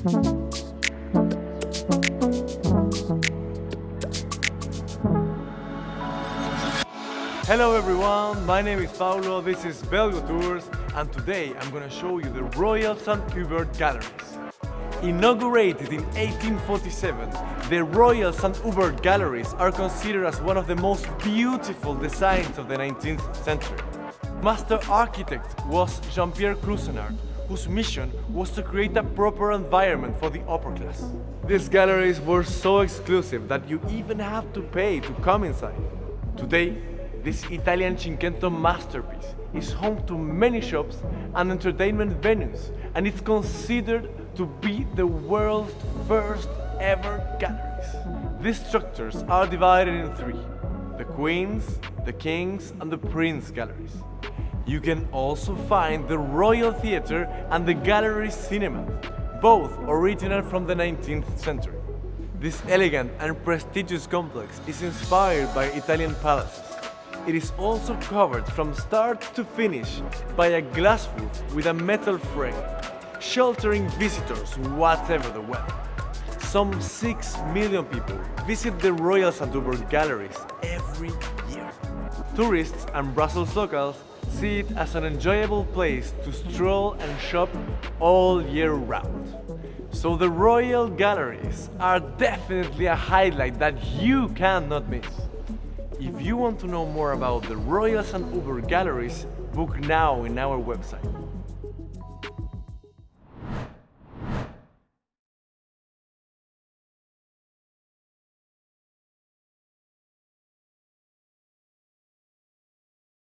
Hello everyone, my name is Paulo, this is BelgoTours, and today I'm going to show you the Royal Saint Hubert Galleries. Inaugurated in 1847, the Royal Saint Hubert Galleries are considered as one of the most beautiful designs of the 19th century. Master architect was Jean-Pierre Crusenard, whose mission was to create a proper environment for the upper class. These galleries were so exclusive that you even have to pay to come inside. Today, this Italian Cinquecento masterpiece is home to many shops and entertainment venues, and it's considered to be the world's first ever galleries. These structures are divided in three: the Queen's, the King's, and the Prince galleries. You can also find the Royal Theatre and the Gallery Cinema, both original from the 19th century. This elegant and prestigious complex is inspired by Italian palaces. It is also covered from start to finish by a glass roof with a metal frame, sheltering visitors whatever the weather. Some 6 million people visit the Royal Saint Hubert Galleries every year. Tourists and Brussels locals see it as an enjoyable place to stroll and shop all year round. So the Royal Galleries are definitely a highlight that you cannot miss. If you want to know more about the Royal Saint Hubert Galleries, book now in our website.